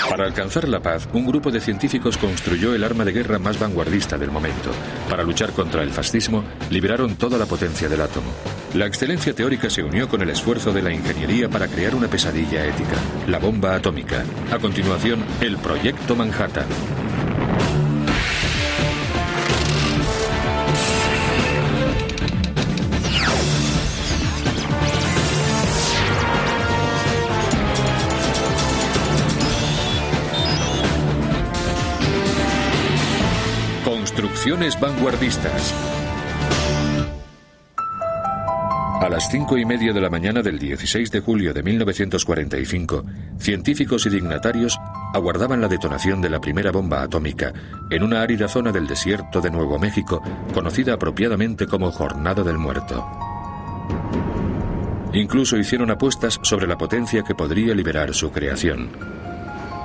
Para alcanzar la paz, un grupo de científicos construyó el arma de guerra más vanguardista del momento. Para luchar contra el fascismo, liberaron toda la potencia del átomo. La excelencia teórica se unió con el esfuerzo de la ingeniería para crear una pesadilla ética, la bomba atómica. A continuación, el Proyecto Manhattan. Construcciones vanguardistas. A las 5:30 de la mañana del 16 de julio de 1945, científicos y dignatarios aguardaban la detonación de la primera bomba atómica en una árida zona del desierto de Nuevo México, conocida apropiadamente como Jornada del Muerto. Incluso hicieron apuestas sobre la potencia que podría liberar su creación.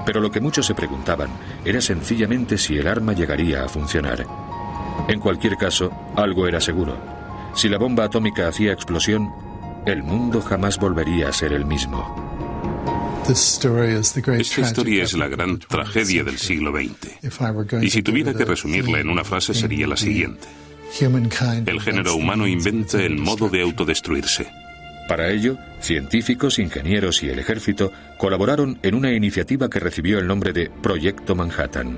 Pero lo que muchos se preguntaban era sencillamente si el arma llegaría a funcionar. En cualquier caso, algo era seguro. Si la bomba atómica hacía explosión, el mundo jamás volvería a ser el mismo. Esta historia es la gran tragedia del siglo XX. Y si tuviera que resumirla en una frase sería la siguiente. El género humano inventa el modo de autodestruirse. Para ello, científicos, ingenieros y el ejército colaboraron en una iniciativa que recibió el nombre de Proyecto Manhattan.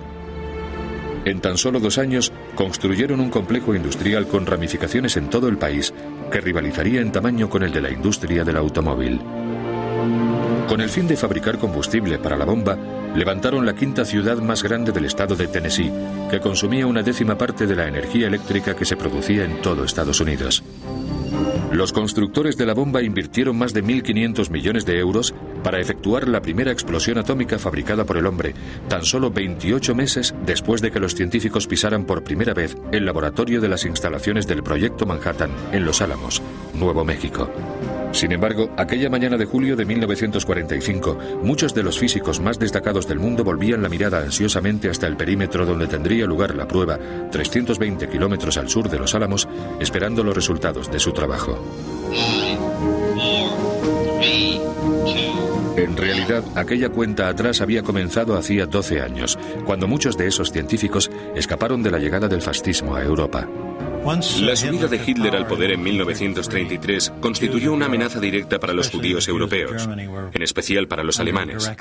En tan solo 2 años, construyeron un complejo industrial con ramificaciones en todo el país que rivalizaría en tamaño con el de la industria del automóvil. Con el fin de fabricar combustible para la bomba, levantaron la 5ª ciudad más grande del estado de Tennessee, que consumía 1/10 parte de la energía eléctrica que se producía en todo Estados Unidos. Los constructores de la bomba invirtieron más de 1.500 millones de euros para efectuar la primera explosión atómica fabricada por el hombre, tan solo 28 meses después de que los científicos pisaran por primera vez el laboratorio de las instalaciones del Proyecto Manhattan en Los Álamos, Nuevo México. Sin embargo, aquella mañana de julio de 1945, muchos de los físicos más destacados del mundo volvían la mirada ansiosamente hasta el perímetro donde tendría lugar la prueba, 320 kilómetros al sur de Los Álamos, esperando los resultados de su trabajo. En realidad, aquella cuenta atrás había comenzado hacía 12 años, cuando muchos de esos científicos escaparon de la llegada del fascismo a Europa. La subida de Hitler al poder en 1933 constituyó una amenaza directa para los judíos europeos, en especial para los alemanes.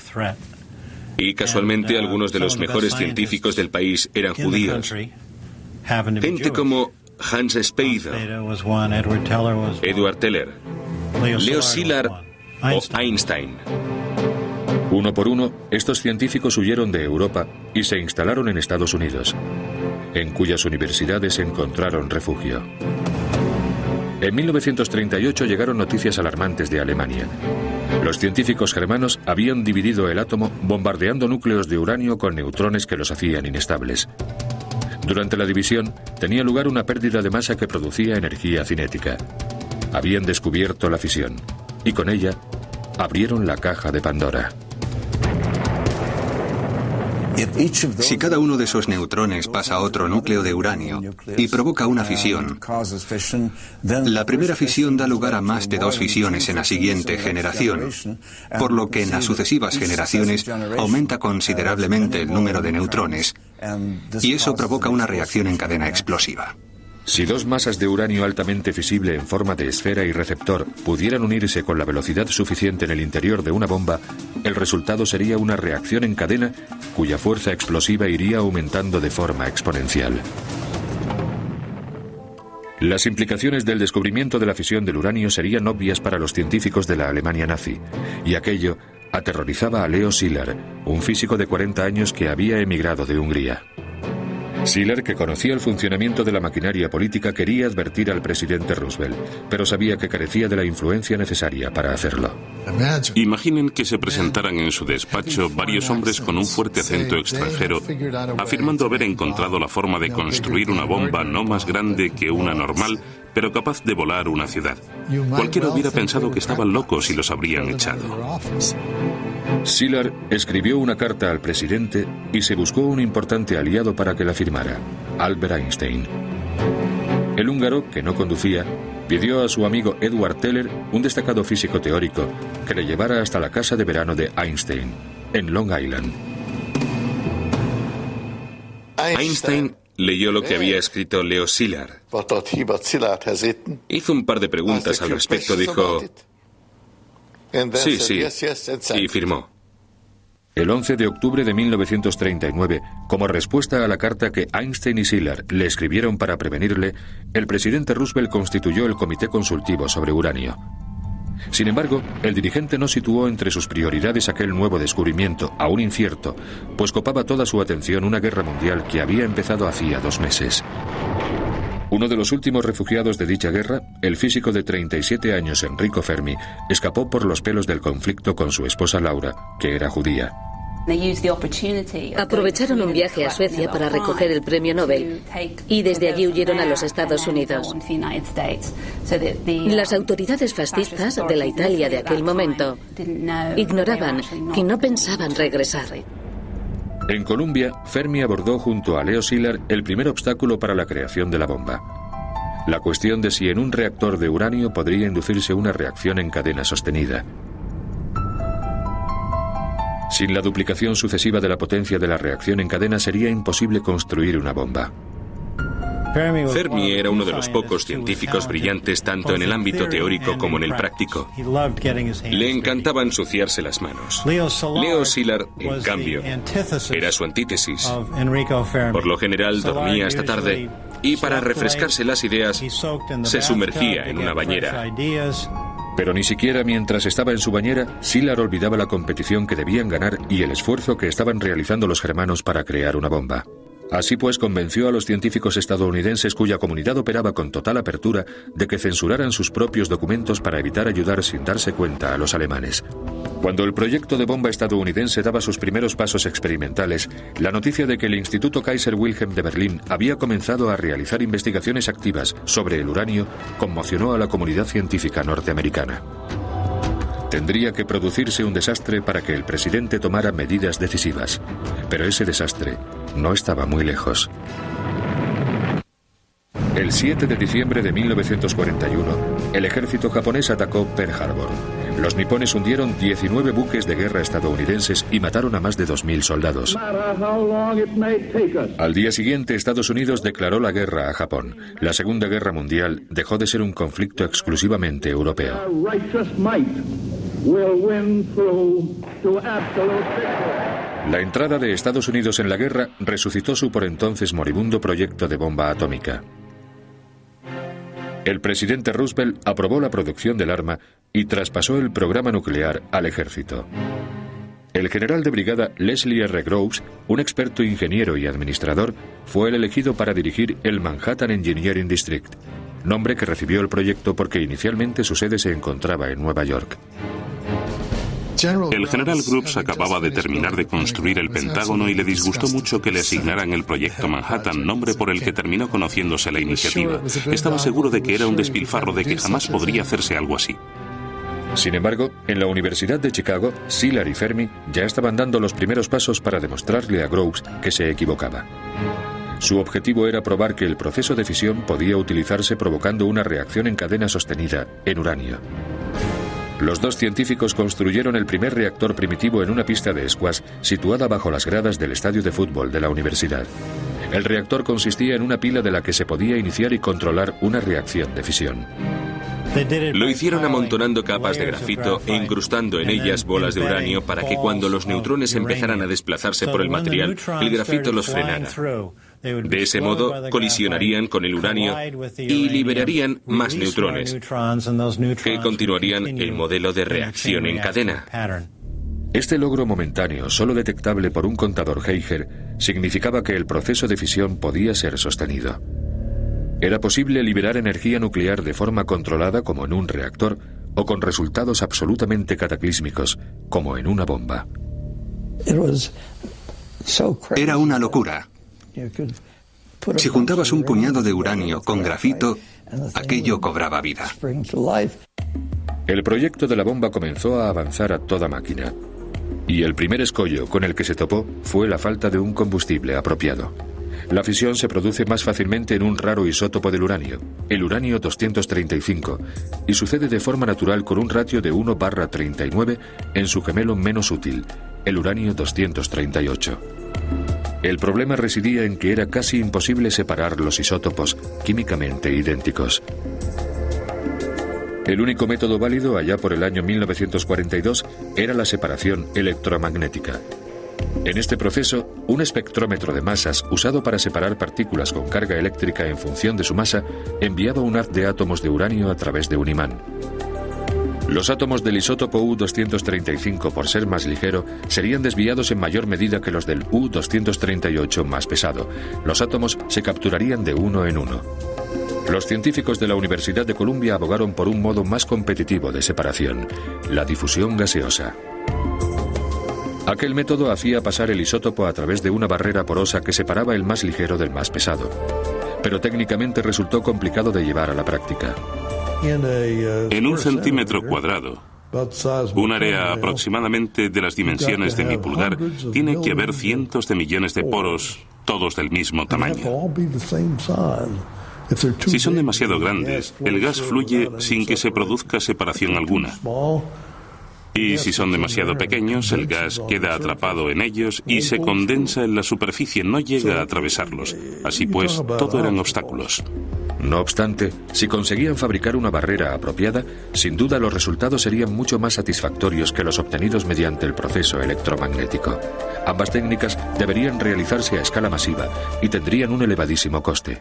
Y casualmente algunos de los mejores científicos del país eran judíos. Gente como Hans Speidel, Edward Teller, Leo Szilard o Einstein. Uno por uno, estos científicos huyeron de Europa y se instalaron en Estados Unidos, en cuyas universidades encontraron refugio. En 1938 llegaron noticias alarmantes de Alemania. Los científicos germanos habían dividido el átomo bombardeando núcleos de uranio con neutrones que los hacían inestables. Durante la división tenía lugar una pérdida de masa que producía energía cinética. Habían descubierto la fisión y con ella abrieron la caja de Pandora. Si cada uno de esos neutrones pasa a otro núcleo de uranio y provoca una fisión, la primera fisión da lugar a más de 2 fisiones en la siguiente generación, por lo que en las sucesivas generaciones aumenta considerablemente el número de neutrones, y eso provoca una reacción en cadena explosiva. Si 2 masas de uranio altamente fisible en forma de esfera y receptor pudieran unirse con la velocidad suficiente en el interior de una bomba, el resultado sería una reacción en cadena cuya fuerza explosiva iría aumentando de forma exponencial. Las implicaciones del descubrimiento de la fisión del uranio serían obvias para los científicos de la Alemania nazi, y aquello aterrorizaba a Leo Szilard, un físico de 40 años que había emigrado de Hungría. Szilard, que conocía el funcionamiento de la maquinaria política, quería advertir al presidente Roosevelt, pero sabía que carecía de la influencia necesaria para hacerlo. Imaginen que se presentaran en su despacho varios hombres con un fuerte acento extranjero, afirmando haber encontrado la forma de construir una bomba no más grande que una normal, pero capaz de volar una ciudad. Cualquiera hubiera pensado que estaban locos y los habrían echado. Szilard escribió una carta al presidente y se buscó un importante aliado para que la firmara, Albert Einstein. El húngaro, que no conducía, pidió a su amigo Edward Teller, un destacado físico teórico, que le llevara hasta la casa de verano de Einstein, en Long Island. Einstein leyó lo que había escrito Leo Szilard. Hizo un par de preguntas al respecto, dijo, sí, y firmó. El 11 de octubre de 1939, como respuesta a la carta que Einstein y Szilard le escribieron para prevenirle, el presidente Roosevelt constituyó el Comité Consultivo sobre Uranio. Sin embargo, el dirigente no situó entre sus prioridades aquel nuevo descubrimiento, aún incierto, pues copaba toda su atención una guerra mundial que había empezado hacía 2 meses. Uno de los últimos refugiados de dicha guerra, el físico de 37 años Enrico Fermi, escapó por los pelos del conflicto con su esposa Laura, que era judía. Aprovecharon un viaje a Suecia para recoger el premio Nobel y desde allí huyeron a los Estados Unidos. Las autoridades fascistas de la Italia de aquel momento ignoraban que no pensaban regresar. En Colombia, Fermi abordó junto a Leo Szilard el primer obstáculo para la creación de la bomba: la cuestión de si en un reactor de uranio podría inducirse una reacción en cadena sostenida. Sin la duplicación sucesiva de la potencia de la reacción en cadena sería imposible construir una bomba. Fermi era uno de los pocos científicos brillantes tanto en el ámbito teórico como en el práctico. Le encantaba ensuciarse las manos. Leo Szilard, en cambio, era su antítesis. Por lo general dormía hasta tarde y para refrescarse las ideas se sumergía en una bañera. Pero ni siquiera mientras estaba en su bañera, Szilard olvidaba la competición que debían ganar y el esfuerzo que estaban realizando los germanos para crear una bomba. Así pues, convenció a los científicos estadounidenses, cuya comunidad operaba con total apertura, de que censuraran sus propios documentos para evitar ayudar sin darse cuenta a los alemanes. Cuando el proyecto de bomba estadounidense daba sus primeros pasos experimentales, la noticia de que el Instituto Kaiser Wilhelm de Berlín había comenzado a realizar investigaciones activas sobre el uranio conmocionó a la comunidad científica norteamericana. Tendría que producirse un desastre para que el presidente tomara medidas decisivas, pero ese desastre no estaba muy lejos. El 7 de diciembre de 1941, el ejército japonés atacó Pearl Harbor. Los nipones hundieron 19 buques de guerra estadounidenses y mataron a más de 2.000 soldados. Al día siguiente, Estados Unidos declaró la guerra a Japón. La Segunda Guerra Mundial dejó de ser un conflicto exclusivamente europeo. La entrada de Estados Unidos en la guerra resucitó su por entonces moribundo proyecto de bomba atómica. El presidente Roosevelt aprobó la producción del arma y traspasó el programa nuclear al ejército. El general de brigada Leslie R. Groves, un experto ingeniero y administrador, fue el elegido para dirigir el Manhattan Engineering District, nombre que recibió el proyecto porque inicialmente su sede se encontraba en Nueva York. El general Groves acababa de terminar de construir el Pentágono y le disgustó mucho que le asignaran el proyecto Manhattan, nombre por el que terminó conociéndose la iniciativa. Estaba seguro de que era un despilfarro, de que jamás podría hacerse algo así. Sin embargo, en la Universidad de Chicago, Szilard y Fermi ya estaban dando los primeros pasos para demostrarle a Groves que se equivocaba. Su objetivo era probar que el proceso de fisión podía utilizarse provocando una reacción en cadena sostenida en uranio. Los dos científicos construyeron el primer reactor primitivo en una pista de squash situada bajo las gradas del estadio de fútbol de la universidad. El reactor consistía en una pila de la que se podía iniciar y controlar una reacción de fisión. Lo hicieron amontonando capas de grafito e incrustando en ellas bolas de uranio para que cuando los neutrones empezaran a desplazarse por el material, el grafito los frenara. De ese modo, colisionarían con el uranio y liberarían más neutrones, que continuarían el modelo de reacción en cadena. Este logro momentáneo, solo detectable por un contador Geiger, significaba que el proceso de fisión podía ser sostenido. Era posible liberar energía nuclear de forma controlada como en un reactor o con resultados absolutamente cataclísmicos como en una bomba. Era una locura. Si juntabas un puñado de uranio con grafito, aquello cobraba vida. El proyecto de la bomba comenzó a avanzar a toda máquina. Y el primer escollo con el que se topó fue la falta de un combustible apropiado. La fisión se produce más fácilmente en un raro isótopo del uranio, el uranio 235, y sucede de forma natural con un ratio de 1/39 en su gemelo menos útil, el uranio 238. El problema residía en que era casi imposible separar los isótopos químicamente idénticos. El único método válido allá por el año 1942 era la separación electromagnética. En este proceso, un espectrómetro de masas usado para separar partículas con carga eléctrica en función de su masa enviaba un haz de átomos de uranio a través de un imán. Los átomos del isótopo U-235, por ser más ligero, serían desviados en mayor medida que los del U-238 más pesado. Los átomos se capturarían de uno en uno. Los científicos de la Universidad de Columbia abogaron por un modo más competitivo de separación, la difusión gaseosa. Aquel método hacía pasar el isótopo a través de una barrera porosa que separaba el más ligero del más pesado, pero técnicamente resultó complicado de llevar a la práctica. En un centímetro cuadrado, un área aproximadamente de las dimensiones de mi pulgar, tiene que haber cientos de millones de poros, todos del mismo tamaño. Si son demasiado grandes, el gas fluye sin que se produzca separación alguna. Y si son demasiado pequeños, el gas queda atrapado en ellos y se condensa en la superficie, no llega a atravesarlos. Así pues, todo eran obstáculos. No obstante, si conseguían fabricar una barrera apropiada, sin duda los resultados serían mucho más satisfactorios que los obtenidos mediante el proceso electromagnético. Ambas técnicas deberían realizarse a escala masiva y tendrían un elevadísimo coste.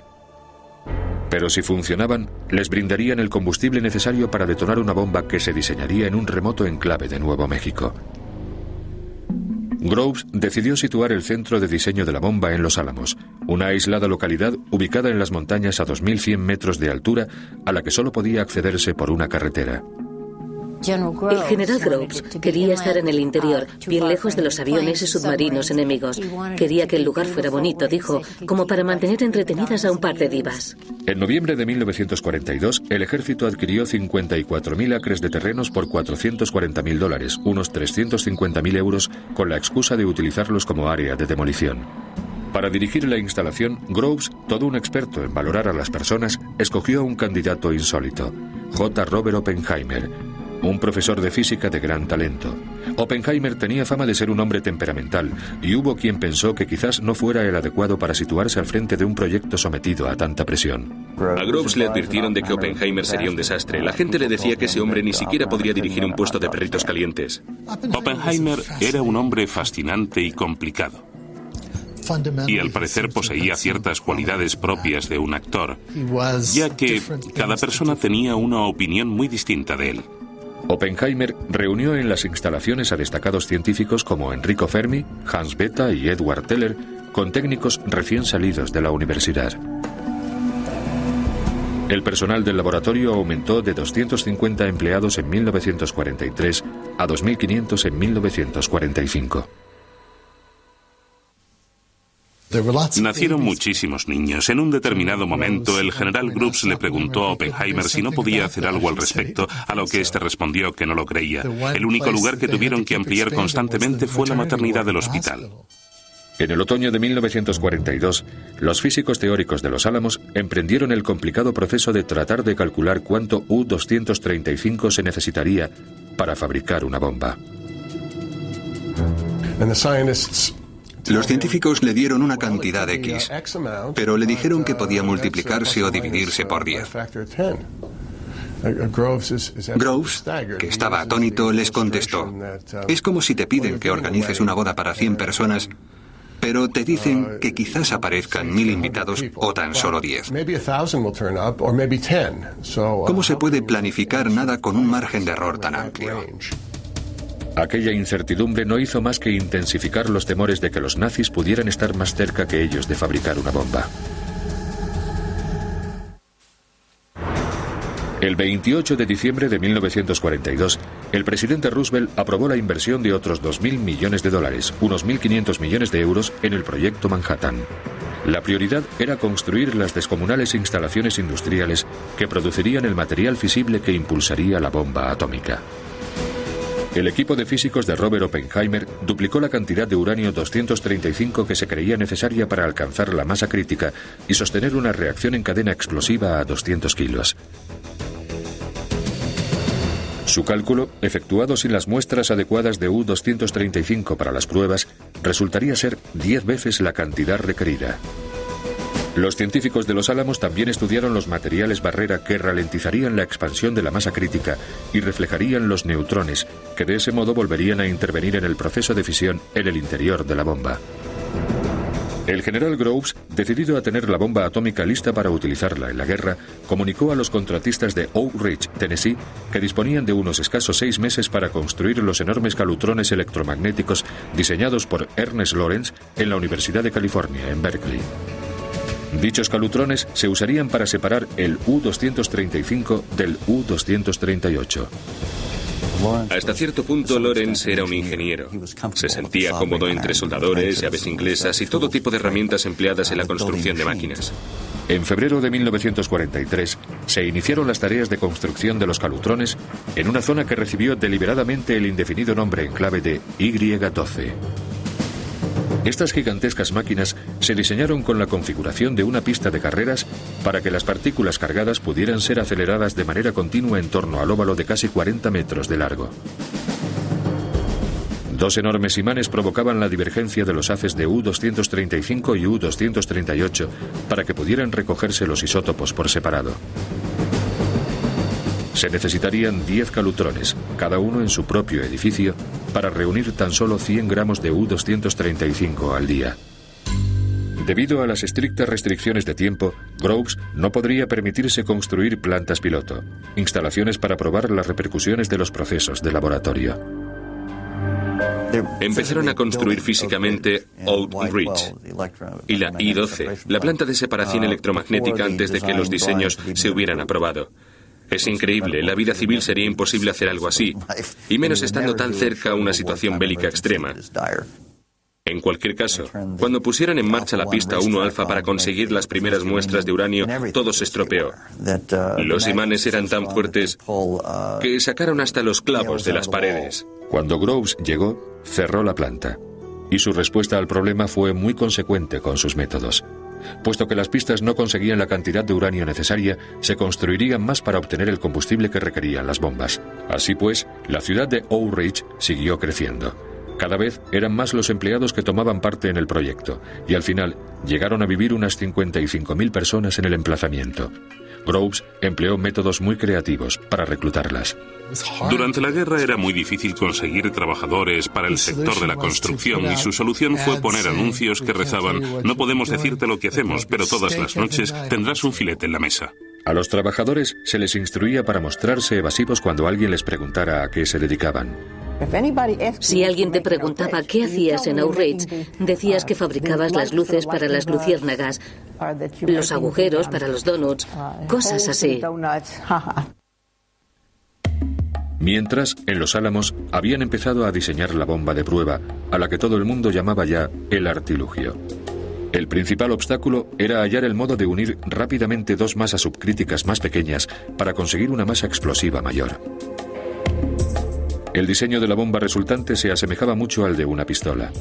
Pero si funcionaban, les brindarían el combustible necesario para detonar una bomba que se diseñaría en un remoto enclave de Nuevo México. Groves decidió situar el centro de diseño de la bomba en Los Álamos, una aislada localidad ubicada en las montañas a 2.100 metros de altura, a la que solo podía accederse por una carretera. El general Groves quería estar en el interior, bien lejos de los aviones y submarinos enemigos. Quería que el lugar fuera bonito, dijo, como para mantener entretenidas a un par de divas. En noviembre de 1942, el ejército adquirió 54.000 acres de terrenos por $440.000, unos 350.000 euros, con la excusa de utilizarlos como área de demolición. Para dirigir la instalación, Groves, todo un experto en valorar a las personas, escogió a un candidato insólito, J. Robert Oppenheimer, un profesor de física de gran talento. Oppenheimer tenía fama de ser un hombre temperamental, y hubo quien pensó que quizás no fuera el adecuado para situarse al frente de un proyecto sometido a tanta presión. A Groves le advirtieron de que Oppenheimer sería un desastre. La gente le decía que ese hombre ni siquiera podría dirigir un puesto de perritos calientes. Oppenheimer era un hombre fascinante y complicado. Y al parecer poseía ciertas cualidades propias de un actor, ya que cada persona tenía una opinión muy distinta de él. Oppenheimer reunió en las instalaciones a destacados científicos como Enrico Fermi, Hans Bethe y Edward Teller, con técnicos recién salidos de la universidad. El personal del laboratorio aumentó de 250 empleados en 1943 a 2.500 en 1945. Nacieron muchísimos niños. En un determinado momento, el general Groves le preguntó a Oppenheimer si no podía hacer algo al respecto, a lo que éste respondió que no lo creía. El único lugar que tuvieron que ampliar constantemente fue la maternidad del hospital. En el otoño de 1942, los físicos teóricos de Los Álamos emprendieron el complicado proceso de tratar de calcular cuánto U-235 se necesitaría para fabricar una bomba. Los científicos le dieron una cantidad X, pero le dijeron que podía multiplicarse o dividirse por 10. Groves, que estaba atónito, les contestó: es como si te piden que organices una boda para 100 personas, pero te dicen que quizás aparezcan 1.000 invitados o tan solo 10. ¿Cómo se puede planificar nada con un margen de error tan amplio? Aquella incertidumbre no hizo más que intensificar los temores de que los nazis pudieran estar más cerca que ellos de fabricar una bomba. El 28 de diciembre de 1942, el presidente Roosevelt aprobó la inversión de otros $2.000 millones, unos 1.500 millones de euros, en el proyecto Manhattan. La prioridad era construir las descomunales instalaciones industriales que producirían el material fisible que impulsaría la bomba atómica. El equipo de físicos de Robert Oppenheimer duplicó la cantidad de uranio 235 que se creía necesaria para alcanzar la masa crítica y sostener una reacción en cadena explosiva a 200 kilos. Su cálculo, efectuado sin las muestras adecuadas de U-235 para las pruebas, resultaría ser 10 veces la cantidad requerida. Los científicos de Los Álamos también estudiaron los materiales barrera que ralentizarían la expansión de la masa crítica y reflejarían los neutrones, que de ese modo volverían a intervenir en el proceso de fisión en el interior de la bomba. El general Groves, decidido a tener la bomba atómica lista para utilizarla en la guerra, comunicó a los contratistas de Oak Ridge, Tennessee, que disponían de unos escasos 6 meses para construir los enormes calutrones electromagnéticos diseñados por Ernest Lawrence en la Universidad de California, en Berkeley. Dichos calutrones se usarían para separar el U-235 del U-238. Hasta cierto punto, Lawrence era un ingeniero. Se sentía cómodo entre soldadores, llaves inglesas y todo tipo de herramientas empleadas en la construcción de máquinas. En febrero de 1943 se iniciaron las tareas de construcción de los calutrones en una zona que recibió deliberadamente el indefinido nombre en clave de Y-12. Estas gigantescas máquinas se diseñaron con la configuración de una pista de carreras para que las partículas cargadas pudieran ser aceleradas de manera continua en torno al óvalo de casi 40 metros de largo. 2 enormes imanes provocaban la divergencia de los haces de U-235 y U-238 para que pudieran recogerse los isótopos por separado. Se necesitarían 10 calutrones, cada uno en su propio edificio, para reunir tan solo 100 gramos de U-235 al día. Debido a las estrictas restricciones de tiempo, Groves no podría permitirse construir plantas piloto, instalaciones para probar las repercusiones de los procesos de laboratorio. Empezaron a construir físicamente Oak Ridge y la I-12, la planta de separación electromagnética, antes de que los diseños se hubieran aprobado. Es increíble, la vida civil sería imposible hacer algo así, y menos estando tan cerca a una situación bélica extrema. En cualquier caso, cuando pusieron en marcha la pista 1 alfa para conseguir las primeras muestras de uranio, todo se estropeó. Los imanes eran tan fuertes que sacaron hasta los clavos de las paredes. Cuando Groves llegó, cerró la planta, y su respuesta al problema fue muy consecuente con sus métodos. Puesto que las pistas no conseguían la cantidad de uranio necesaria, se construirían más para obtener el combustible que requerían las bombas. Así pues, la ciudad de Oak Ridge siguió creciendo. Cada vez eran más los empleados que tomaban parte en el proyecto, y al final llegaron a vivir unas 55.000 personas en el emplazamiento. Groves empleó métodos muy creativos para reclutarlas. Durante la guerra era muy difícil conseguir trabajadores para el sector de la construcción y su solución fue poner anuncios que rezaban: no podemos decirte lo que hacemos, pero todas las noches tendrás un filete en la mesa. A los trabajadores se les instruía para mostrarse evasivos cuando alguien les preguntara a qué se dedicaban. Si alguien te preguntaba qué hacías en Oak Ridge, decías que fabricabas las luces para las luciérnagas, los agujeros para los donuts, cosas así. Mientras, en Los Álamos habían empezado a diseñar la bomba de prueba, a la que todo el mundo llamaba ya el artilugio. El principal obstáculo era hallar el modo de unir rápidamente 2 masas subcríticas más pequeñas para conseguir una masa explosiva mayor. El diseño de la bomba resultante se asemejaba mucho al de una pistola.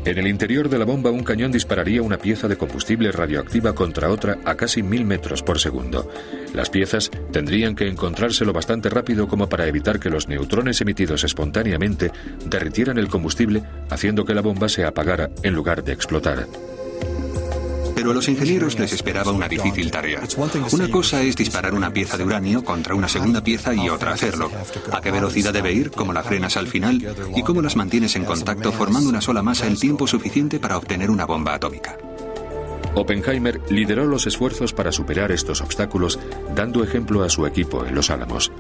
En el interior de la bomba, un cañón dispararía una pieza de combustible radioactiva contra otra a casi 1000 metros por segundo. Las piezas tendrían que encontrarse lo bastante rápido como para evitar que los neutrones emitidos espontáneamente derritieran el combustible, haciendo que la bomba se apagara en lugar de explotar. Pero a los ingenieros les esperaba una difícil tarea. Una cosa es disparar una pieza de uranio contra una segunda pieza y otra hacerlo. ¿A qué velocidad debe ir? ¿Cómo la frenas al final? ¿Y cómo las mantienes en contacto formando una sola masa el tiempo suficiente para obtener una bomba atómica? Oppenheimer lideró los esfuerzos para superar estos obstáculos, dando ejemplo a su equipo en Los Álamos.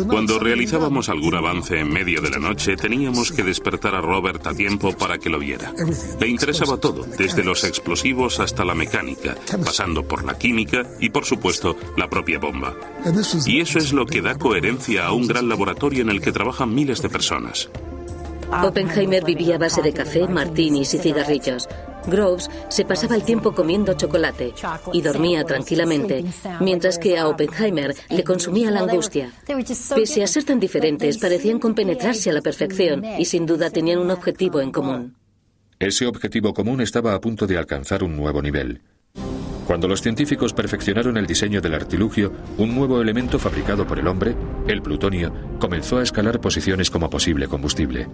Cuando realizábamos algún avance en medio de la noche, teníamos que despertar a Robert a tiempo para que lo viera. Le interesaba todo, desde los explosivos hasta la mecánica, pasando por la química y, por supuesto, la propia bomba. Y eso es lo que da coherencia a un gran laboratorio en el que trabajan miles de personas. Oppenheimer vivía a base de café, martinis y cigarrillos. Groves se pasaba el tiempo comiendo chocolate y dormía tranquilamente, mientras que a Oppenheimer le consumía la angustia. Pese a ser tan diferentes, parecían compenetrarse a la perfección y sin duda tenían un objetivo en común. Ese objetivo común estaba a punto de alcanzar un nuevo nivel. Cuando los científicos perfeccionaron el diseño del artilugio, un nuevo elemento fabricado por el hombre, el plutonio, comenzó a escalar posiciones como posible combustible.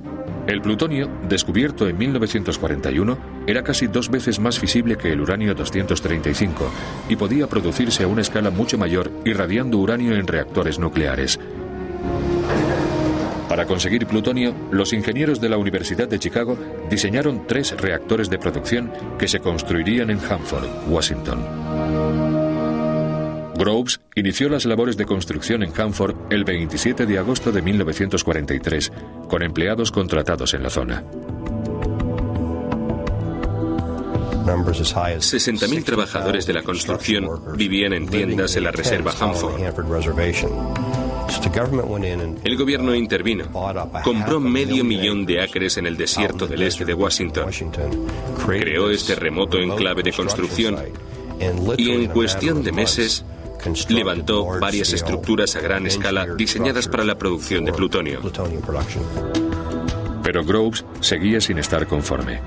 El plutonio, descubierto en 1941, era casi 2 veces más fisible que el uranio 235 y podía producirse a una escala mucho mayor irradiando uranio en reactores nucleares. Para conseguir plutonio, los ingenieros de la Universidad de Chicago diseñaron 3 reactores de producción que se construirían en Hanford, Washington. Groves inició las labores de construcción en Hanford el 27 de agosto de 1943, con empleados contratados en la zona. 60.000 trabajadores de la construcción vivían en tiendas en la reserva Hanford. El gobierno intervino, compró 500.000 de acres en el desierto del este de Washington, creó este remoto enclave de construcción y en cuestión de meses levantó varias estructuras a gran escala diseñadas para la producción de plutonio. Pero Groves seguía sin estar conforme.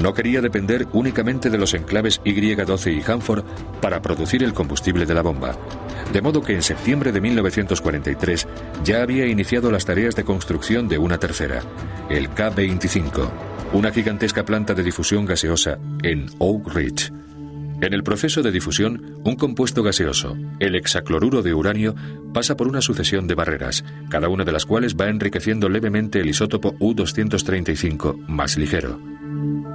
No quería depender únicamente de los enclaves Y-12 y Hanford para producir el combustible de la bomba. De modo que en septiembre de 1943 ya había iniciado las tareas de construcción de una tercera, el K-25, una gigantesca planta de difusión gaseosa en Oak Ridge. En el proceso de difusión, un compuesto gaseoso, el hexacloruro de uranio, pasa por una sucesión de barreras, cada una de las cuales va enriqueciendo levemente el isótopo U-235 más ligero.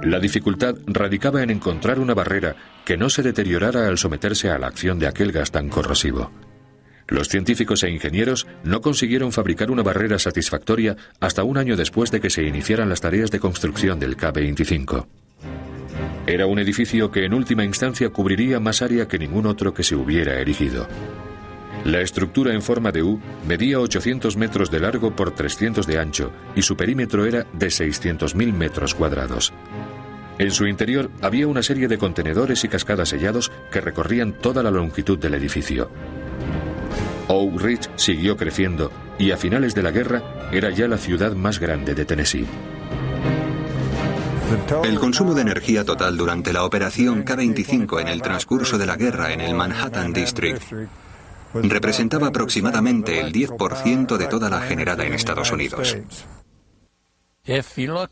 La dificultad radicaba en encontrar una barrera que no se deteriorara al someterse a la acción de aquel gas tan corrosivo. Los científicos e ingenieros no consiguieron fabricar una barrera satisfactoria hasta un año después de que se iniciaran las tareas de construcción del K-25. Era un edificio que en última instancia cubriría más área que ningún otro que se hubiera erigido. La estructura en forma de U medía 800 metros de largo por 300 de ancho y su perímetro era de 600.000 metros cuadrados. En su interior había una serie de contenedores y cascadas sellados que recorrían toda la longitud del edificio. Oak Ridge siguió creciendo y a finales de la guerra era ya la ciudad más grande de Tennessee. El consumo de energía total durante la operación K-25 en el transcurso de la guerra en el Manhattan District representaba aproximadamente el 10% de toda la generada en Estados Unidos.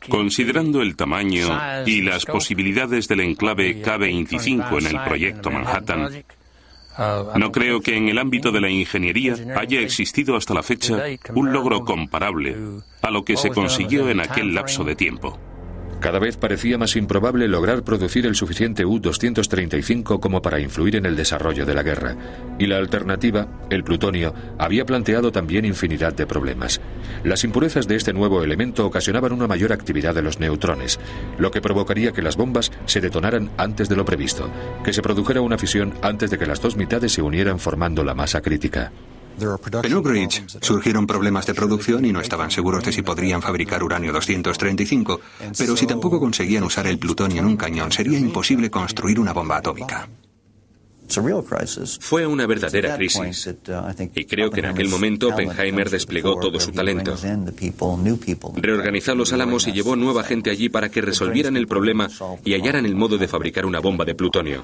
Considerando el tamaño y las posibilidades del enclave K-25 en el proyecto Manhattan, no creo que en el ámbito de la ingeniería haya existido hasta la fecha un logro comparable a lo que se consiguió en aquel lapso de tiempo. Cada vez parecía más improbable lograr producir el suficiente U-235 como para influir en el desarrollo de la guerra, y la alternativa, el plutonio, había planteado también infinidad de problemas. Las impurezas de este nuevo elemento ocasionaban una mayor actividad de los neutrones, lo que provocaría que las bombas se detonaran antes de lo previsto, que se produjera una fisión antes de que las dos mitades se unieran formando la masa crítica. En Oak Ridge surgieron problemas de producción y no estaban seguros de si podrían fabricar uranio 235, pero si tampoco conseguían usar el plutonio en un cañón, sería imposible construir una bomba atómica. Fue una verdadera crisis, y creo que en aquel momento Oppenheimer desplegó todo su talento. Reorganizó los Álamos y llevó nueva gente allí para que resolvieran el problema y hallaran el modo de fabricar una bomba de plutonio.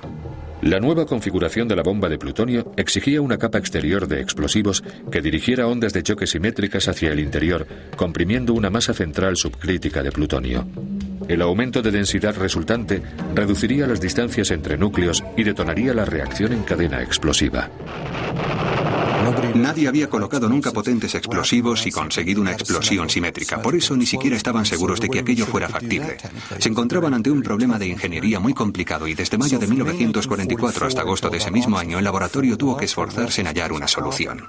La nueva configuración de la bomba de plutonio exigía una capa exterior de explosivos que dirigiera ondas de choque simétricas hacia el interior, comprimiendo una masa central subcrítica de plutonio. El aumento de densidad resultante reduciría las distancias entre núcleos y detonaría la reacción en cadena explosiva. Nadie había colocado nunca potentes explosivos y conseguido una explosión simétrica. Por eso ni siquiera estaban seguros de que aquello fuera factible. Se encontraban ante un problema de ingeniería muy complicado y desde mayo de 1944 hasta agosto de ese mismo año el laboratorio tuvo que esforzarse en hallar una solución.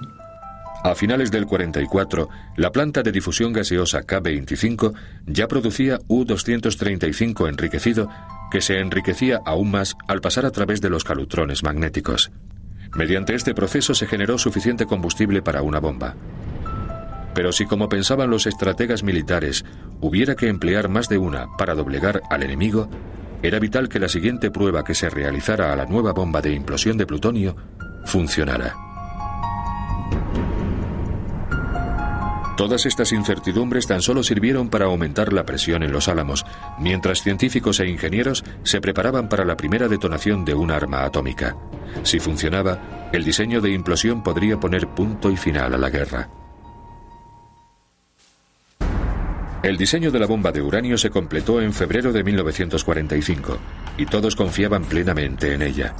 A finales del 44, la planta de difusión gaseosa K-25 ya producía U-235 enriquecido, que se enriquecía aún más al pasar a través de los calutrones magnéticos. Mediante este proceso se generó suficiente combustible para una bomba. Pero si, como pensaban los estrategas militares, hubiera que emplear más de una para doblegar al enemigo, era vital que la siguiente prueba que se realizara a la nueva bomba de implosión de plutonio funcionara. Todas estas incertidumbres tan solo sirvieron para aumentar la presión en los Álamos, mientras científicos e ingenieros se preparaban para la primera detonación de un arma atómica. Si funcionaba, el diseño de implosión podría poner punto y final a la guerra. El diseño de la bomba de uranio se completó en febrero de 1945 y todos confiaban plenamente en ella.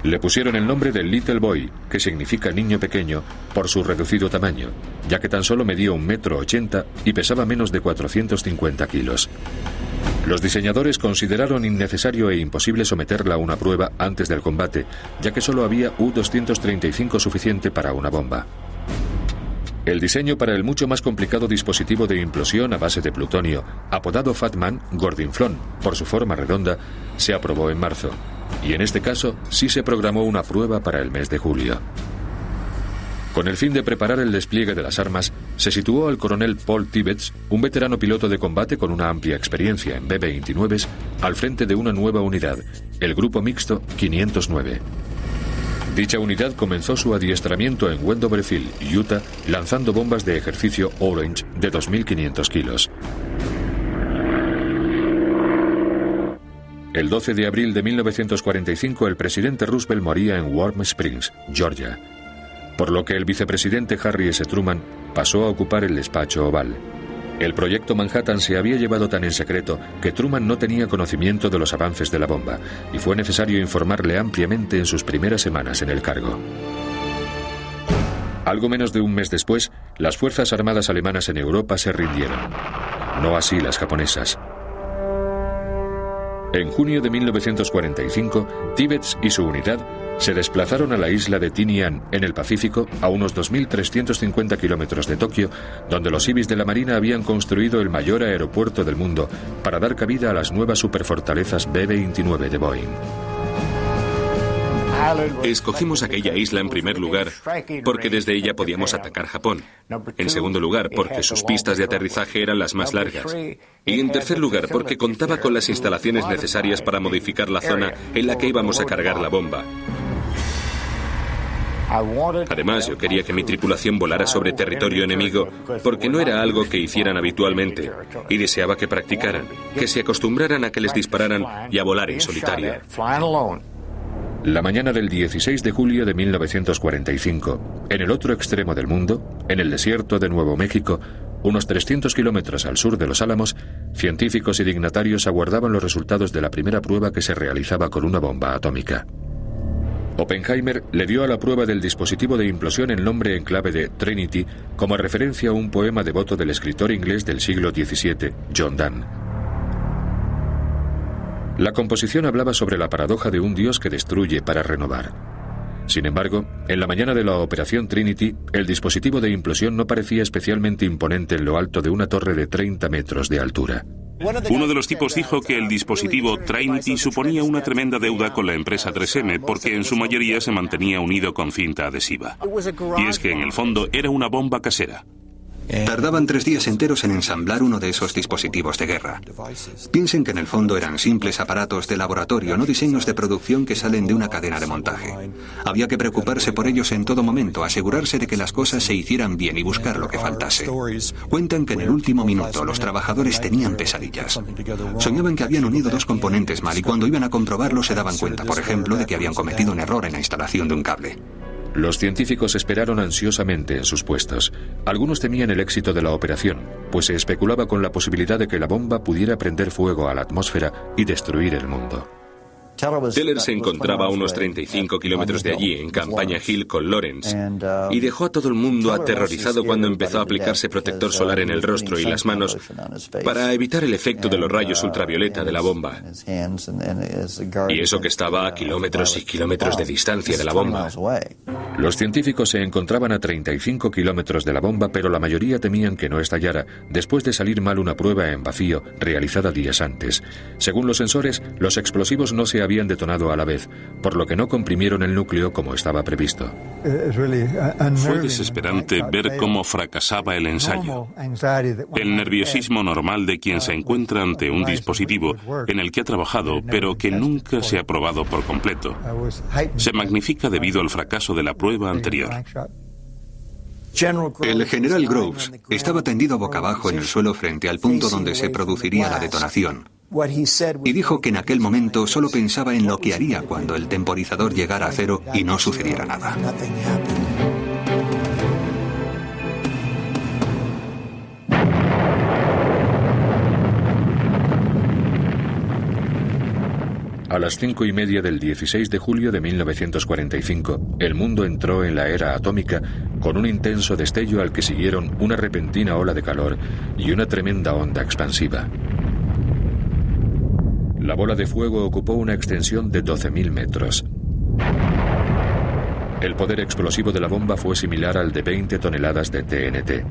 Le pusieron el nombre de Little Boy, que significa niño pequeño, por su reducido tamaño, ya que tan solo medía 1,80 m y pesaba menos de 450 kilos. Los diseñadores consideraron innecesario e imposible someterla a una prueba antes del combate, ya que solo había U-235 suficiente para una bomba. El diseño para el mucho más complicado dispositivo de implosión a base de plutonio, apodado Fat Man, gordinflón, por su forma redonda, se aprobó en marzo. Y en este caso sí se programó una prueba para el mes de julio. Con el fin de preparar el despliegue de las armas, se situó al coronel Paul Tibbets, un veterano piloto de combate con una amplia experiencia en B-29, al frente de una nueva unidad, el Grupo Mixto 509. Dicha unidad comenzó su adiestramiento en Wendover Field, Utah, lanzando bombas de ejercicio Orange de 2.500 kilos. El 12 de abril de 1945 el presidente Roosevelt moría en Warm Springs, Georgia, por lo que el vicepresidente Harry S. Truman pasó a ocupar el despacho oval. El proyecto Manhattan se había llevado tan en secreto que Truman no tenía conocimiento de los avances de la bomba y fue necesario informarle ampliamente en sus primeras semanas en el cargo. Algo menos de un mes después, las fuerzas armadas alemanas en Europa se rindieron. No así las japonesas. En junio de 1945, Tibbets y su unidad se desplazaron a la isla de Tinian, en el Pacífico, a unos 2.350 kilómetros de Tokio, donde los civis de la Marina habían construido el mayor aeropuerto del mundo para dar cabida a las nuevas superfortalezas B-29 de Boeing. Escogimos aquella isla en primer lugar porque desde ella podíamos atacar Japón. En segundo lugar, porque sus pistas de aterrizaje eran las más largas. Y en tercer lugar, porque contaba con las instalaciones necesarias para modificar la zona en la que íbamos a cargar la bomba. Además, yo quería que mi tripulación volara sobre territorio enemigo porque no era algo que hicieran habitualmente y deseaba que practicaran, que se acostumbraran a que les dispararan y a volar en solitario. La mañana del 16 de julio de 1945, en el otro extremo del mundo, en el desierto de Nuevo México, unos 300 kilómetros al sur de Los Álamos, científicos y dignatarios aguardaban los resultados de la primera prueba que se realizaba con una bomba atómica. Oppenheimer le dio a la prueba del dispositivo de implosión el nombre en clave de Trinity como referencia a un poema devoto del escritor inglés del siglo XVII, John Donne. La composición hablaba sobre la paradoja de un Dios que destruye para renovar. Sin embargo, en la mañana de la Operación Trinity, el dispositivo de implosión no parecía especialmente imponente en lo alto de una torre de 30 metros de altura. Uno de los tipos dijo que el dispositivo Trinity suponía una tremenda deuda con la empresa 3M porque en su mayoría se mantenía unido con cinta adhesiva. Y es que en el fondo era una bomba casera. Tardaban 3 días enteros en ensamblar uno de esos dispositivos de guerra. Piensen que en el fondo eran simples aparatos de laboratorio, no diseños de producción que salen de una cadena de montaje. Había que preocuparse por ellos en todo momento, asegurarse de que las cosas se hicieran bien y buscar lo que faltase. Cuentan que en el último minuto los trabajadores tenían pesadillas. Soñaban que habían unido 2 componentes mal y cuando iban a comprobarlo se daban cuenta, por ejemplo, de que habían cometido un error en la instalación de un cable. Los científicos esperaron ansiosamente en sus puestos. Algunos temían el éxito de la operación, pues se especulaba con la posibilidad de que la bomba pudiera prender fuego a la atmósfera y destruir el mundo. Teller se encontraba a unos 35 kilómetros de allí, en Campaña Hill con Lawrence, y dejó a todo el mundo aterrorizado cuando empezó a aplicarse protector solar en el rostro y las manos para evitar el efecto de los rayos ultravioleta de la bomba. Y eso que estaba a kilómetros y kilómetros de distancia de la bomba. Los científicos se encontraban a 35 kilómetros de la bomba, pero la mayoría temían que no estallara después de salir mal una prueba en vacío realizada días antes. Según los sensores, los explosivos no se habían detonado a la vez, por lo que no comprimieron el núcleo como estaba previsto. Fue desesperante ver cómo fracasaba el ensayo. El nerviosismo normal de quien se encuentra ante un dispositivo en el que ha trabajado, pero que nunca se ha probado por completo, se magnifica debido al fracaso de la prueba anterior. El general Groves estaba tendido boca abajo en el suelo frente al punto donde se produciría la detonación. Y dijo que en aquel momento solo pensaba en lo que haría cuando el temporizador llegara a cero y no sucediera nada. A las 5:30 del 16 de julio de 1945, el mundo entró en la era atómica con un intenso destello al que siguieron una repentina ola de calor y una tremenda onda expansiva. La bola de fuego ocupó una extensión de 12.000 metros. El poder explosivo de la bomba fue similar al de 20 toneladas de TNT.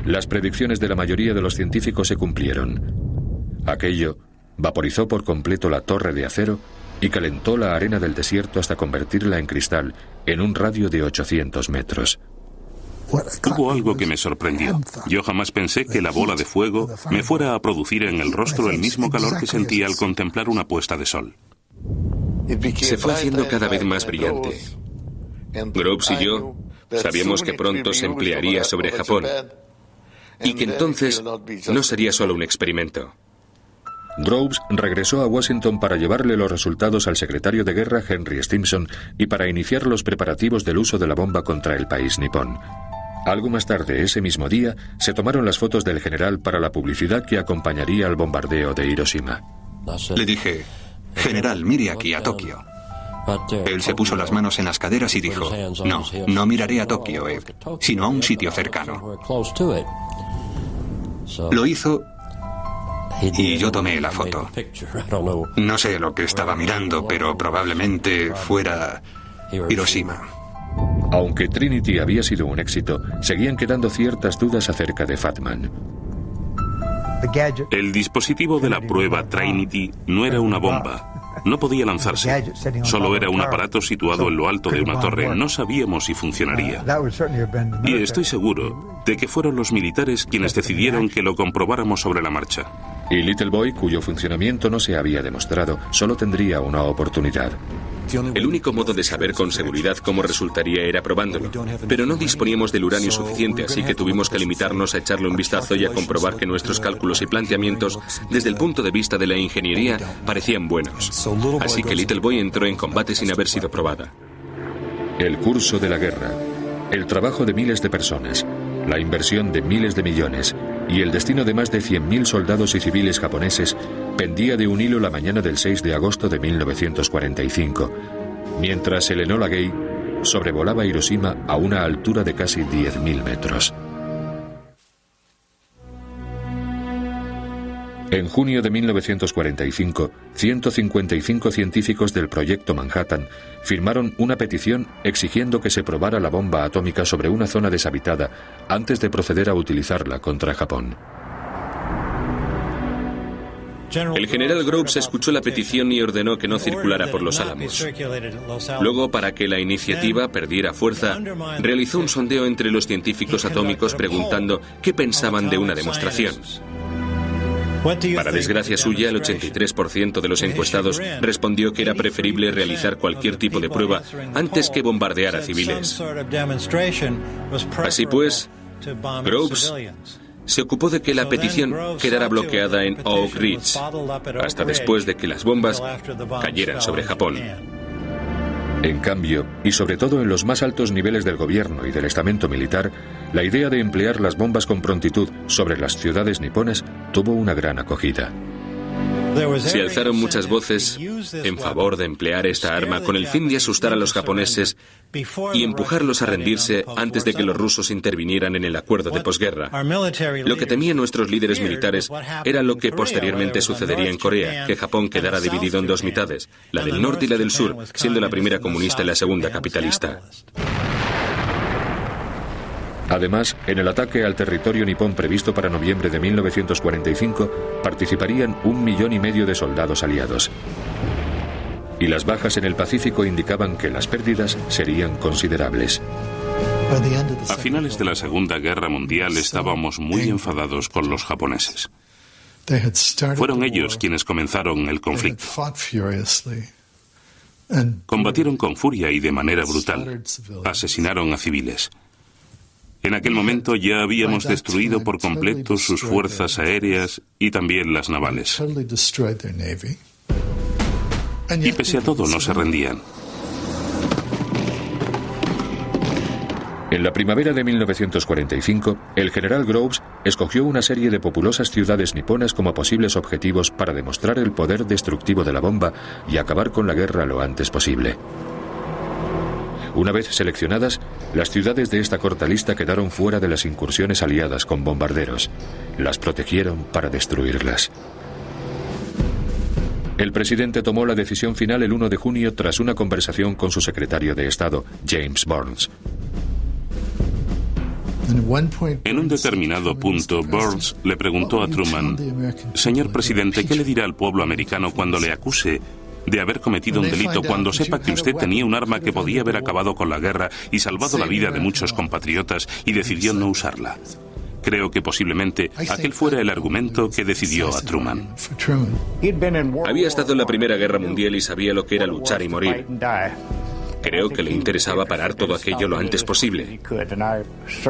Las predicciones de la mayoría de los científicos se cumplieron. Aquello vaporizó por completo la torre de acero y calentó la arena del desierto hasta convertirla en cristal en un radio de 800 metros. Hubo algo que me sorprendió. Yo jamás pensé que la bola de fuego me fuera a producir en el rostro el mismo calor que sentía al contemplar una puesta de sol. Se fue haciendo cada vez más brillante. Groves y yo sabíamos que pronto se emplearía sobre Japón y que entonces no sería solo un experimento. Groves regresó a Washington para llevarle los resultados al secretario de guerra Henry Stimson y para iniciar los preparativos del uso de la bomba contra el país nipón. Algo más tarde, ese mismo día, se tomaron las fotos del general para la publicidad que acompañaría al bombardeo de Hiroshima. Le dije: general, mire aquí a Tokio. Él se puso las manos en las caderas y dijo: no miraré a Tokio, Ed, sino a un sitio cercano. Lo hizo y yo tomé la foto. No sé lo que estaba mirando, pero probablemente fuera Hiroshima. Aunque Trinity había sido un éxito, seguían quedando ciertas dudas acerca de Fat Man. El dispositivo de la prueba Trinity no era una bomba. No podía lanzarse. Solo era un aparato situado en lo alto de una torre. No sabíamos si funcionaría. Y estoy seguro de que fueron los militares quienes decidieron que lo comprobáramos sobre la marcha. Y Little Boy, cuyo funcionamiento no se había demostrado, solo tendría una oportunidad. El único modo de saber con seguridad cómo resultaría era probándolo, pero no disponíamos del uranio suficiente, así que tuvimos que limitarnos a echarle un vistazo y a comprobar que nuestros cálculos y planteamientos, desde el punto de vista de la ingeniería, parecían buenos. Así que Little Boy entró en combate sin haber sido probada. El curso de la guerra, el trabajo de miles de personas, la inversión de miles de millones y el destino de más de 100.000 soldados y civiles japoneses pendía de un hilo la mañana del 6 de agosto de 1945, mientras el Enola Gay sobrevolaba Hiroshima a una altura de casi 10.000 metros. En junio de 1945, 155 científicos del Proyecto Manhattan firmaron una petición exigiendo que se probara la bomba atómica sobre una zona deshabitada antes de proceder a utilizarla contra Japón. El general Groves escuchó la petición y ordenó que no circulara por los Álamos. Luego, para que la iniciativa perdiera fuerza, realizó un sondeo entre los científicos atómicos preguntando qué pensaban de una demostración. Para desgracia suya, el 83% de los encuestados respondió que era preferible realizar cualquier tipo de prueba antes que bombardear a civiles. Así pues, Groves se ocupó de que la petición quedara bloqueada en Oak Ridge, hasta después de que las bombas cayeran sobre Japón. En cambio, y sobre todo en los más altos niveles del gobierno y del estamento militar, la idea de emplear las bombas con prontitud sobre las ciudades niponas tuvo una gran acogida. Se alzaron muchas voces en favor de emplear esta arma con el fin de asustar a los japoneses y empujarlos a rendirse antes de que los rusos intervinieran en el acuerdo de posguerra. Lo que temían nuestros líderes militares era lo que posteriormente sucedería en Corea, que Japón quedara dividido en dos mitades, la del norte y la del sur, siendo la primera comunista y la segunda capitalista. Además, en el ataque al territorio nipón previsto para noviembre de 1945, participarían 1,5 millones de soldados aliados. Y las bajas en el Pacífico indicaban que las pérdidas serían considerables. A finales de la Segunda Guerra Mundial estábamos muy enfadados con los japoneses. Fueron ellos quienes comenzaron el conflicto. Combatieron con furia y de manera brutal. Asesinaron a civiles. En aquel momento ya habíamos destruido por completo sus fuerzas aéreas y también las navales. Y pese a todo no se rendían. En la primavera de 1945, el general Groves escogió una serie de populosas ciudades niponas como posibles objetivos para demostrar el poder destructivo de la bomba y acabar con la guerra lo antes posible. Una vez seleccionadas, las ciudades de esta corta lista quedaron fuera de las incursiones aliadas con bombarderos. Las protegieron para destruirlas. El presidente tomó la decisión final el 1 de junio tras una conversación con su secretario de Estado, James Burns. En un determinado punto, Burns le preguntó a Truman: «Señor presidente, ¿qué le dirá al pueblo americano cuando le acuse de haber cometido un delito, cuando sepa que usted tenía un arma que podía haber acabado con la guerra y salvado la vida de muchos compatriotas y decidió no usarla?» Creo que posiblemente aquel fuera el argumento que decidió a Truman. Había estado en la Primera Guerra Mundial y sabía lo que era luchar y morir. Creo que le interesaba parar todo aquello lo antes posible.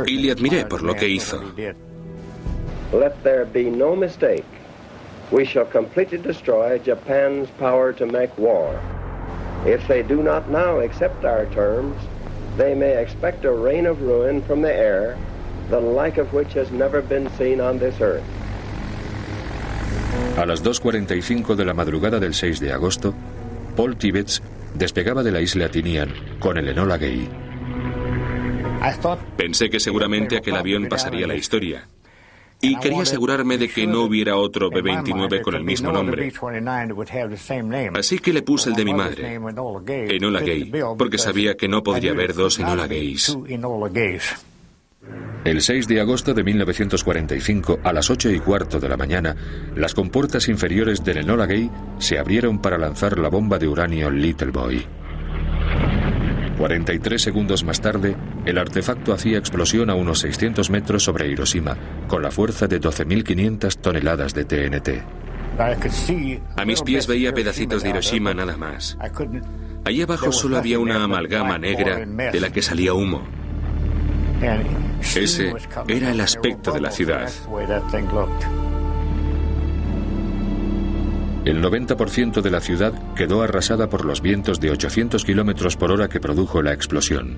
Y le admiré por lo que hizo. Let there be no mistake. We shall completely destroy Japan's power to make war. If they do not now accept our terms, they may expect a rain of ruin from the air, the like of which has never been seen on this earth. A las 2:45 de la madrugada del 6 de agosto, Paul Tibbets despegaba de la isla Tinian con el Enola Gay. Pensé que seguramente aquel avión pasaría a la historia. Y quería asegurarme de que no hubiera otro B-29 con el mismo nombre. Así que le puse el de mi madre, Enola Gay, porque sabía que no podría haber dos Enola Gays. El 6 de agosto de 1945, a las 8:15 de la mañana, las compuertas inferiores del Enola Gay se abrieron para lanzar la bomba de uranio Little Boy. 43 segundos más tarde, el artefacto hacía explosión a unos 600 metros sobre Hiroshima, con la fuerza de 12.500 toneladas de TNT. A mis pies veía pedacitos de Hiroshima nada más. Allí abajo solo había una amalgama negra de la que salía humo. Ese era el aspecto de la ciudad. El 90% de la ciudad quedó arrasada por los vientos de 800 kilómetros por hora que produjo la explosión.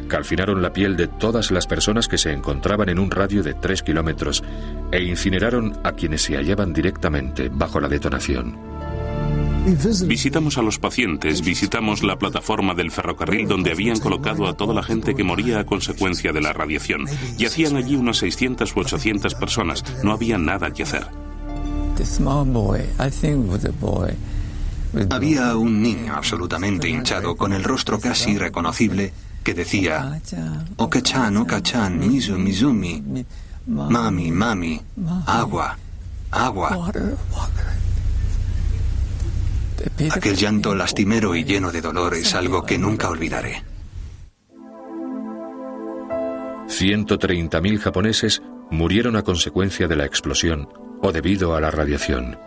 Calcinaron la piel de todas las personas que se encontraban en un radio de 3 kilómetros e incineraron a quienes se hallaban directamente bajo la detonación. Visitamos a los pacientes, visitamos la plataforma del ferrocarril donde habían colocado a toda la gente que moría a consecuencia de la radiación. Y hacían allí unas 600 u 800 personas. No había nada que hacer. Había un niño absolutamente hinchado, con el rostro casi irreconocible, que decía: Oka-chan, Oka-chan, Mizu, Mizumi, mami, mami, agua, agua. Aquel llanto lastimero y lleno de dolor es algo que nunca olvidaré. 130.000 japoneses murieron a consecuencia de la explosión o debido a la radiación.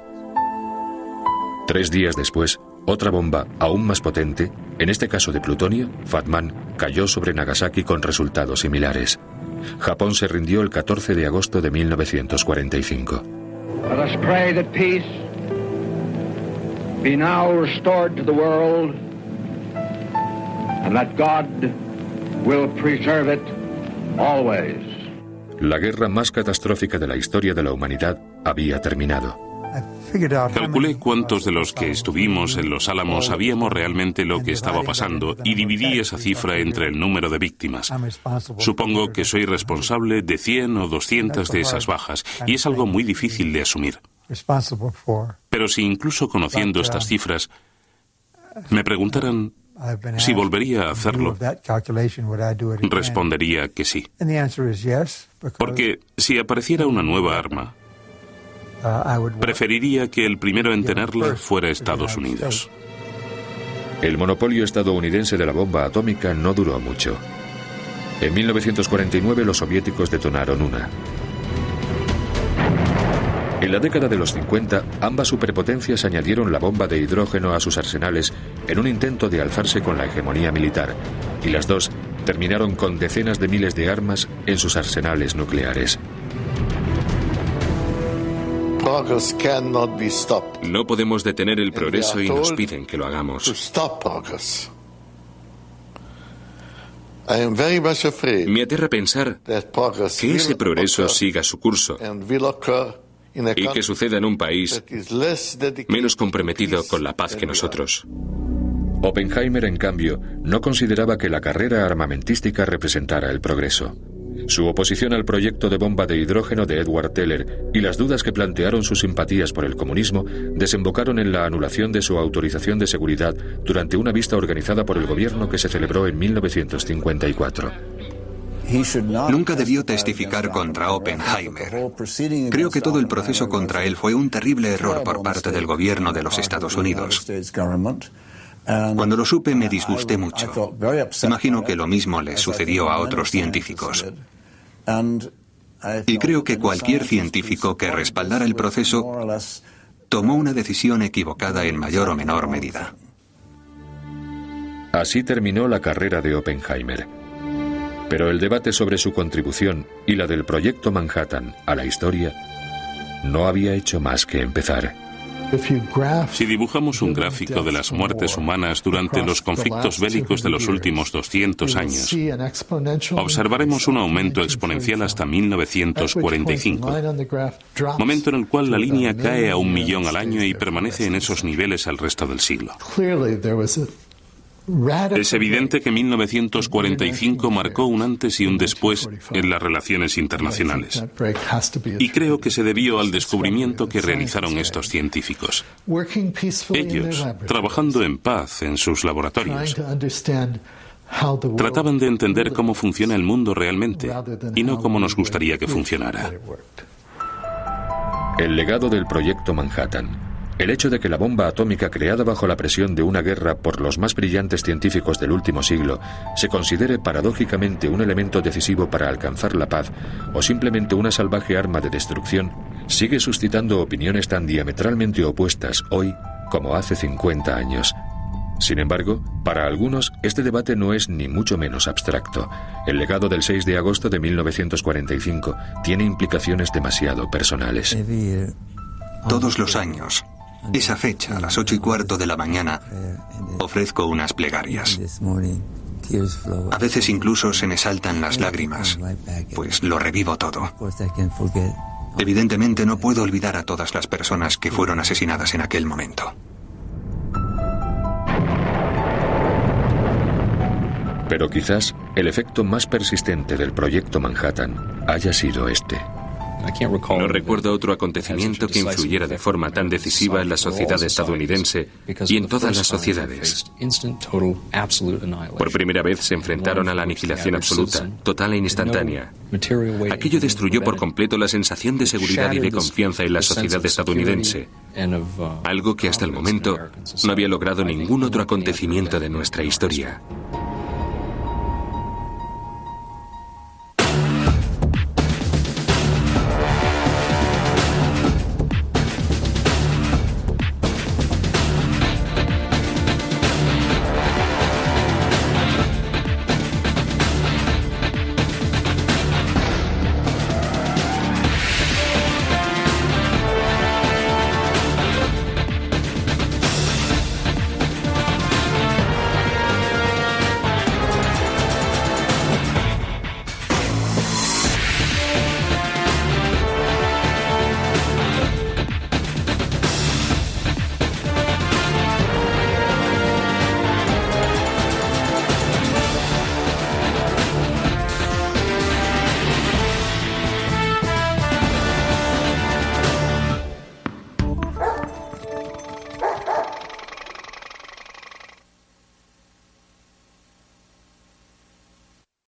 3 días después, otra bomba aún más potente, en este caso de plutonio, Fat Man, cayó sobre Nagasaki con resultados similares. Japón se rindió el 14 de agosto de 1945. Let us pray that peace be now restored to the world, and that God will preserve it always. La guerra más catastrófica de la historia de la humanidad había terminado. Calculé cuántos de los que estuvimos en Los Álamos sabíamos realmente lo que estaba pasando y dividí esa cifra entre el número de víctimas. Supongo que soy responsable de 100 o 200 de esas bajas, y es algo muy difícil de asumir. Pero si incluso conociendo estas cifras me preguntaran si volvería a hacerlo, respondería que sí. Porque si apareciera una nueva arma, preferiría que el primero en tenerla fuera Estados Unidos. El monopolio estadounidense de la bomba atómica no duró mucho. En 1949 los soviéticos detonaron una. En la década de los 50, ambas superpotencias añadieron la bomba de hidrógeno a sus arsenales en un intento de alzarse con la hegemonía militar, y las dos terminaron con decenas de miles de armas en sus arsenales nucleares. No podemos detener el progreso y nos piden que lo hagamos. Me aterra pensar que ese progreso siga su curso y que suceda en un país menos comprometido con la paz que nosotros. Oppenheimer, en cambio, no consideraba que la carrera armamentística representara el progreso. Su oposición al proyecto de bomba de hidrógeno de Edward Teller y las dudas que plantearon sus simpatías por el comunismo desembocaron en la anulación de su autorización de seguridad durante una vista organizada por el gobierno que se celebró en 1954. Nunca debió testificar contra Oppenheimer. Creo que todo el proceso contra él fue un terrible error por parte del gobierno de los Estados Unidos. Cuando lo supe me disgusté mucho. Imagino que lo mismo le sucedió a otros científicos. Y creo que cualquier científico que respaldara el proceso tomó una decisión equivocada en mayor o menor medida. Así terminó la carrera de Oppenheimer. Pero el debate sobre su contribución y la del proyecto Manhattan a la historia no había hecho más que empezar. Si dibujamos un gráfico de las muertes humanas durante los conflictos bélicos de los últimos 200 años, observaremos un aumento exponencial hasta 1945, momento en el cual la línea cae a 1 millón al año y permanece en esos niveles el resto del siglo. Es evidente que 1945 marcó un antes y un después en las relaciones internacionales. Y creo que se debió al descubrimiento que realizaron estos científicos. Ellos, trabajando en paz en sus laboratorios, trataban de entender cómo funciona el mundo realmente y no cómo nos gustaría que funcionara. El legado del proyecto Manhattan. El hecho de que la bomba atómica creada bajo la presión de una guerra por los más brillantes científicos del último siglo se considere paradójicamente un elemento decisivo para alcanzar la paz o simplemente una salvaje arma de destrucción, sigue suscitando opiniones tan diametralmente opuestas hoy como hace 50 años. Sin embargo, para algunos, este debate no es ni mucho menos abstracto. El legado del 6 de agosto de 1945 tiene implicaciones demasiado personales. Todos los años, esa fecha, a las 8:15 de la mañana, ofrezco unas plegarias. A veces incluso se me saltan las lágrimas, pues lo revivo todo. Evidentemente no puedo olvidar a todas las personas que fueron asesinadas en aquel momento. Pero quizás el efecto más persistente del proyecto Manhattan haya sido este. No recuerdo otro acontecimiento que influyera de forma tan decisiva en la sociedad estadounidense y en todas las sociedades. Por primera vez se enfrentaron a la aniquilación absoluta, total e instantánea. Aquello destruyó por completo la sensación de seguridad y de confianza en la sociedad estadounidense, algo que hasta el momento no había logrado ningún otro acontecimiento de nuestra historia.